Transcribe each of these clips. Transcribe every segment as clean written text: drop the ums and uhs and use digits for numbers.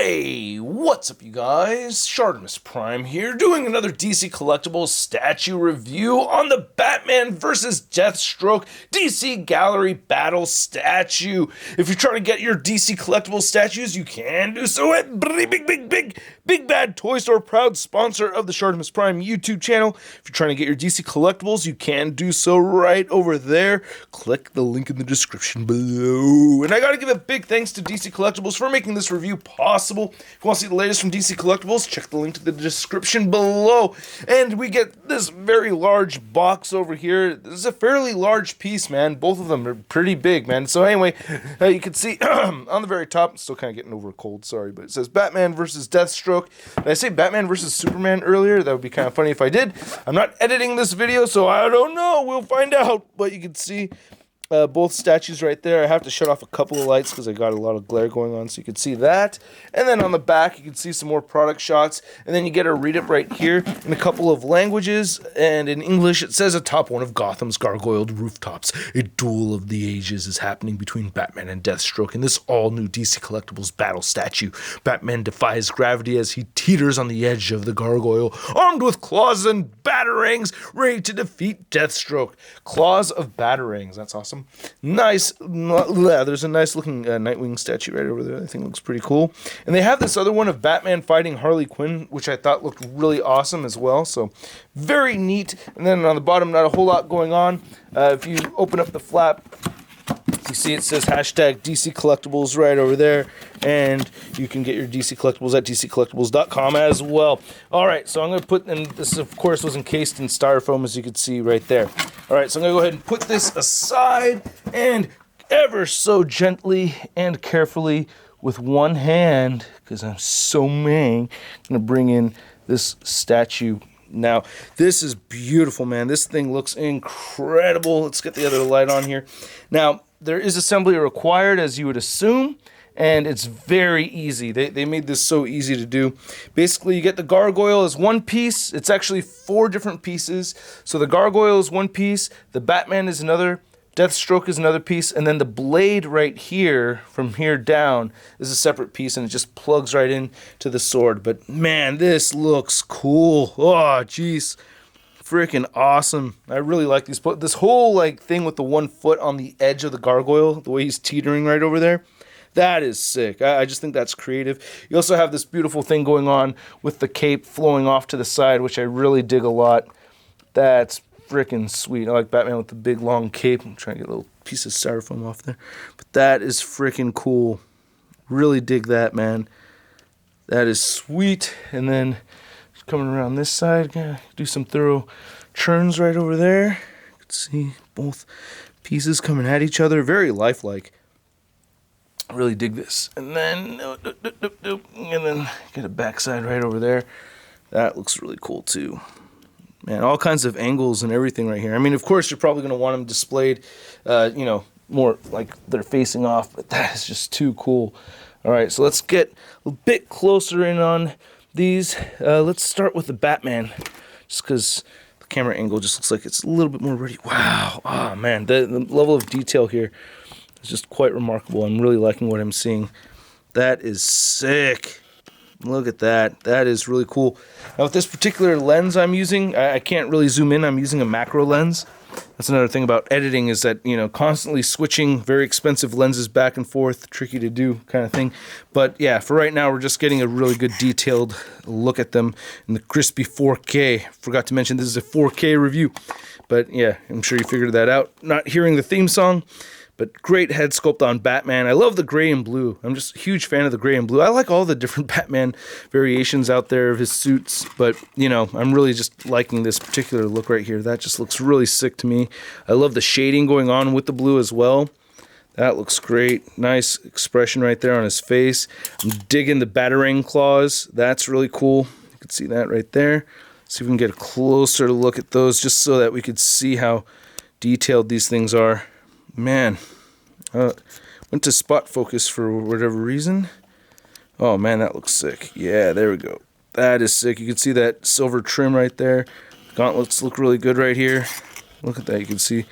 Hey, what's up you guys? ShartimusPrime here, doing another DC Collectibles statue review on the Batman vs. Deathstroke DC Gallery Battle statue. If you're trying to get your DC Collectibles statues, you can do so at Big Bad Toy Store, proud sponsor of the ShartimusPrime YouTube channel. If you're trying to get your DC Collectibles, you can do so right over there. Click the link in the description below. And I gotta give a big thanks to DC Collectibles for making this review possible. If you want to see the latest from DC Collectibles, check the link to the description below. And we get this very large box over here. This is a fairly large piece, man. Both of them are pretty big, man. So anyway, you can see on the very top, I'm still kind of getting over a cold, sorry, but it says Batman versus Deathstroke. Did I say Batman versus Superman earlier? That would be kind of funny if I did. I'm not editing this video, so I don't know. We'll find out. But you can see both statues right there. I have to shut off a couple of lights because I got a lot of glare going on, so you can see that. And then on the back, you can see some more product shots. And then you get to read it right here in a couple of languages. And in English, it says atop one of Gotham's gargoyled rooftops, a duel of the ages is happening between Batman and Deathstroke in this all-new DC Collectibles battle statue. Batman defies gravity as he teeters on the edge of the gargoyle, armed with claws and batarangs, ready to defeat Deathstroke. Claws of batarangs, that's awesome. Nice, there's a nice looking Nightwing statue right over there. I think it looks pretty cool. And they have this other one of Batman fighting Harley Quinn, which I thought looked really awesome as well. So very neat. And then on the bottom, not a whole lot going on. If you open up the flap, you see it says hashtag DC Collectibles right over there, and you can get your DC Collectibles at dccollectibles.com as well. All right, so I'm going to put, and this of course was encased in styrofoam, as you can see right there. All right, so I'm going to go ahead and put this aside, and ever so gently and carefully with one hand, because I'm so mean, I'm going to bring in this statue. Now, this is beautiful, man. This thing looks incredible. Let's get the other light on here. Now, there is assembly required, as you would assume, and it's very easy. They made this so easy to do. Basically, you get the gargoyle as one piece. It's actually 4 different pieces. So the gargoyle is one piece, the Batman is another, Deathstroke is another piece, and then the blade right here, from here down, is a separate piece, and it just plugs right in to the sword. But man, this looks cool. Oh, jeez. Freaking awesome. I really like these. But this whole like thing with the 1 foot on the edge of the gargoyle, the way he's teetering right over there, that is sick. I just think that's creative. You also have this beautiful thing going on with the cape flowing off to the side, which I really dig a lot. That's freaking sweet. I like Batman with the big long cape. I'm trying to get a little piece of styrofoam off there. But that is freaking cool. Really dig that, man. That is sweet. And then coming around this side, do some thorough churns right over there. You can see both pieces coming at each other. Very lifelike. I really dig this. And then get a backside right over there. That looks really cool too. Man, all kinds of angles and everything right here. I mean, of course, you're probably going to want them displayed, more like they're facing off, but that is just too cool. All right, so let's get a bit closer in on these. Let's start with the Batman, just because the camera angle just looks like it's a little bit more ready. Wow, oh man, the level of detail here is just quite remarkable. I'm really liking what I'm seeing. That is sick. Look at that. That is really cool. Now with this particular lens I'm using, I can't really zoom in. I'm using a macro lens. That's another thing about editing, is that, constantly switching very expensive lenses back and forth, tricky to do kind of thing. But yeah, for right now, we're just getting a really good detailed look at them in the crispy 4K. Forgot to mention this is a 4K review. But yeah, I'm sure you figured that out. Not hearing the theme song, but great head sculpt on Batman. I love the gray and blue. I'm just a huge fan of the gray and blue. I like all the different Batman variations out there of his suits, but, I'm really just liking this particular look right here. That just looks really sick to me. I love the shading going on with the blue as well. That looks great. Nice expression right there on his face. I'm digging the Batarang claws. That's really cool. You can see that right there. See if we can get a closer look at those, just so that we could see how detailed these things are. Man, went to spot focus for whatever reason. Oh man, that looks sick. Yeah, there we go. That is sick. You can see that silver trim right there. Gauntlets look really good right here. Look at that. You can see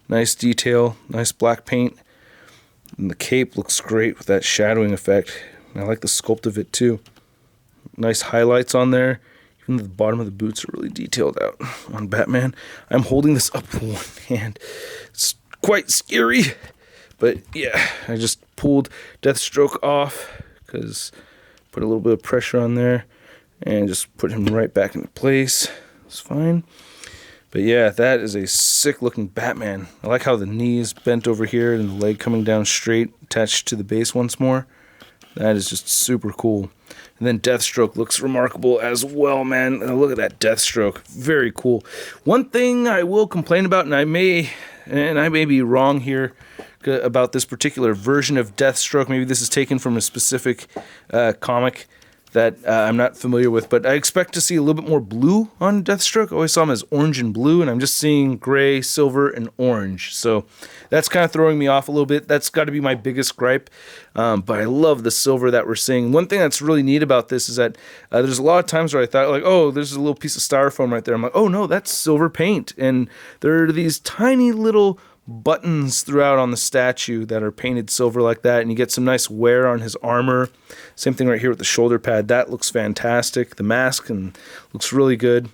nice detail, nice black paint. And the cape looks great with that shadowing effect. And I like the sculpt of it too. Nice highlights on there. Even the bottom of the boots are really detailed out on Batman. I'm holding this up with one hand. It's quite scary. But yeah, I just pulled Deathstroke off because put a little bit of pressure on there and just put him right back into place. It's fine. But yeah, that is a sick looking Batman. I like how the knee is bent over here and the leg coming down straight, attached to the base once more. That is just super cool. And then Deathstroke looks remarkable as well, man. Look at that Deathstroke. Very cool. One thing I will complain about, and I may be wrong here about this particular version of Deathstroke. Maybe this is taken from a specific comic that I'm not familiar with, but I expect to see a little bit more blue on Deathstroke. I always saw him as orange and blue, and I'm just seeing gray, silver, and orange. So that's kind of throwing me off a little bit. That's got to be my biggest gripe, but I love the silver that we're seeing. One thing that's really neat about this is that there's a lot of times where I thought, like, oh, there's a little piece of styrofoam right there. I'm like, oh, no, that's silver paint. And there are these tiny little buttons throughout on the statue that are painted silver like that, and you get some nice wear on his armor. Same thing right here with the shoulder pad. That looks fantastic. The mask and looks really good.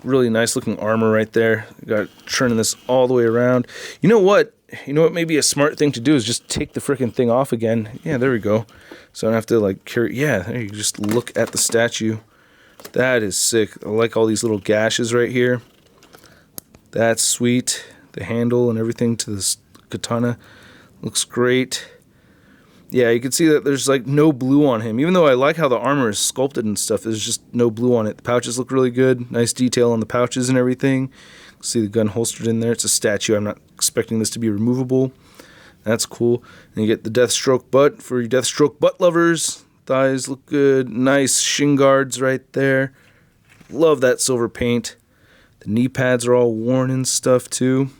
Really nice looking armor right there. Got turning this all the way around. You know what? May be a smart thing to do is just take the freaking thing off again. Yeah, there we go. So I don't have to like carry. Yeah, there you just look at the statue. That is sick. I like all these little gashes right here. That's sweet. The handle and everything to this katana looks great. Yeah, you can see that there's like no blue on him. Even though I like how the armor is sculpted and stuff, there's just no blue on it. The pouches look really good. Nice detail on the pouches and everything. See the gun holstered in there. It's a statue. I'm not expecting this to be removable. That's cool. And you get the Deathstroke butt for your Deathstroke butt lovers. Thighs look good. Nice shin guards right there. Love that silver paint. The knee pads are all worn and stuff too.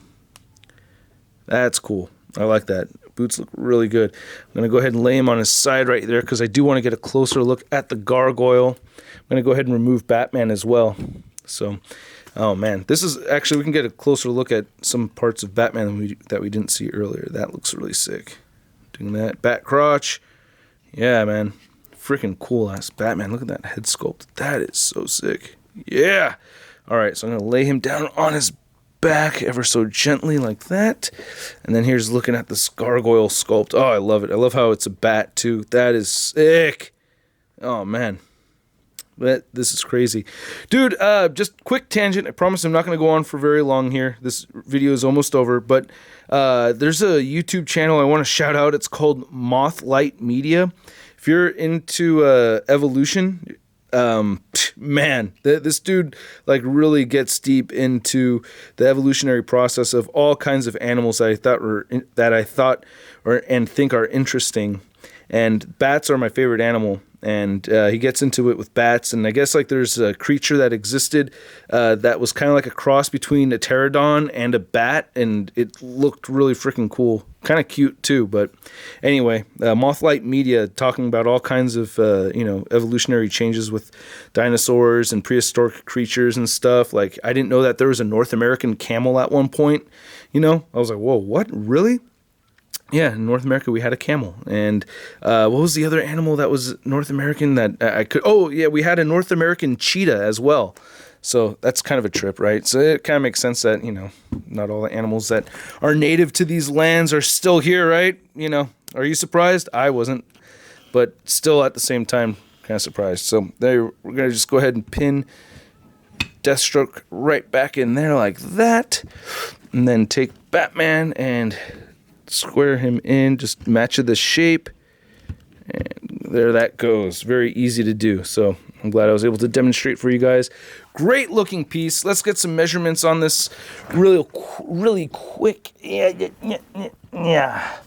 That's cool. I like that. Boots look really good. I'm going to go ahead and lay him on his side right there because I do want to get a closer look at the gargoyle. I'm going to go ahead and remove Batman as well. So, oh man, this is actually, we can get a closer look at some parts of Batman that we didn't see earlier. That looks really sick. Doing that. Bat crotch. Yeah, man. Freaking cool ass Batman. Look at that head sculpt. That is so sick. Yeah. All right, so I'm going to lay him down on his back ever so gently like that. And then here's looking at this gargoyle sculpt. Oh, I love it. I love how it's a bat too. That is sick. Oh, man. This is crazy. Dude, just quick tangent. I promise I'm not going to go on for very long here. This video is almost over. But there's a YouTube channel I want to shout out. It's called Mothlight Media. If you're into evolution, man, this dude like really gets deep into the evolutionary process of all kinds of animals that I thought and think are interesting. And bats are my favorite animal. And he gets into it with bats, and I guess like there's a creature that existed that was kind of like a cross between a pterodon and a bat, and it looked really freaking cool, kind of cute too. But anyway, Mothlight Media talking about all kinds of evolutionary changes with dinosaurs and prehistoric creatures and stuff. Like I didn't know that there was a North American camel at one point. I was like, whoa, what, really? Yeah, in North America we had a camel. And what was the other animal that was North American that I could... Oh, yeah, we had a North American cheetah as well. So that's kind of a trip, right? So it kind of makes sense that, not all the animals that are native to these lands are still here, right? Are you surprised? I wasn't. But still at the same time, kind of surprised. So there, we're going to just go ahead and pin Deathstroke right back in there like that. And then take Batman and square him in, just match the shape, and there that goes. Very easy to do, so I'm glad I was able to demonstrate for you guys. Great looking piece. Let's get some measurements on this really quick. Yeah.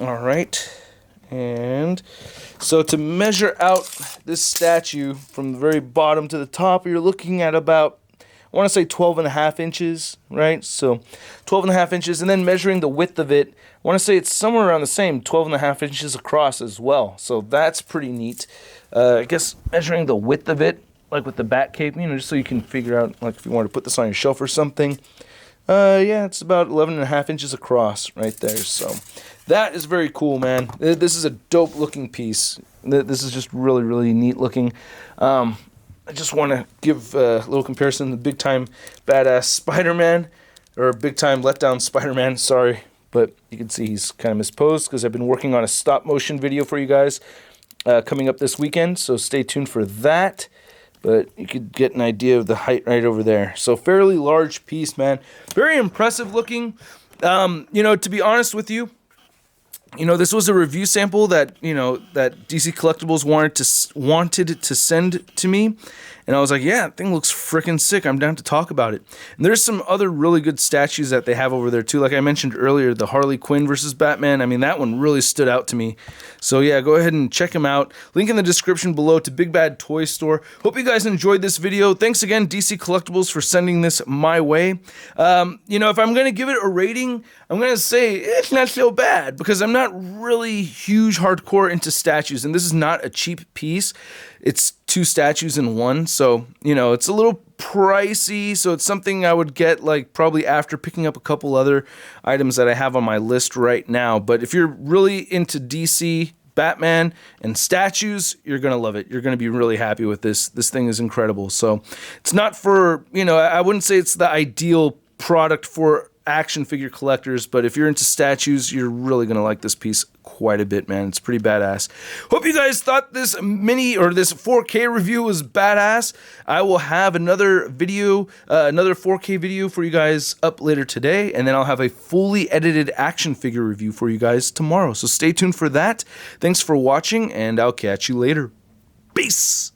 All right, and so to measure out this statue from the very bottom to the top, you're looking at about, I want to say 12.5 inches, right? So 12.5 inches, and then measuring the width of it, I want to say it's somewhere around the same, 12.5 inches across as well. So that's pretty neat. I guess measuring the width of it, like with the bat cape, just so you can figure out, like if you want to put this on your shelf or something. Yeah, it's about 11.5 inches across right there. So that is very cool, man. This is a dope looking piece. This is just really, really neat looking. I just want to give a little comparison. The big time badass Spider-Man, or big time letdown Spider-Man, sorry. But you can see he's kind of misposed because I've been working on a stop motion video for you guys coming up this weekend. So stay tuned for that. But you could get an idea of the height right over there. So fairly large piece, man. Very impressive looking. You know, to be honest with you, you know, this was a review sample that, you know, that DC Collectibles wanted to send to me. And I was like, yeah, that thing looks freaking sick. I'm down to talk about it. And there's some other really good statues that they have over there too. Like I mentioned earlier, the Harley Quinn versus Batman. I mean, that one really stood out to me. So yeah, go ahead and check them out. Link in the description below to Big Bad Toy Store. Hope you guys enjoyed this video. Thanks again, DC Collectibles, for sending this my way. You know, if I'm going to give it a rating, I'm going to say it's not so bad because I'm not really huge hardcore into statues. And this is not a cheap piece. It's 2 statues in one, so, you know, it's a little pricey, so it's something I would get, like, probably after picking up a couple other items that I have on my list right now. But if you're really into DC, Batman, and statues, you're going to love it. You're going to be really happy with this. This thing is incredible. So it's not for, you know, I wouldn't say it's the ideal product for action figure collectors, but if you're into statues, you're really gonna like this piece quite a bit, man. It's pretty badass. Hope you guys thought this mini or this 4K review was badass. I will have another video, another 4K video for you guys up later today, and then I'll have a fully edited action figure review for you guys tomorrow. So stay tuned for that. Thanks for watching, and I'll catch you later. Peace.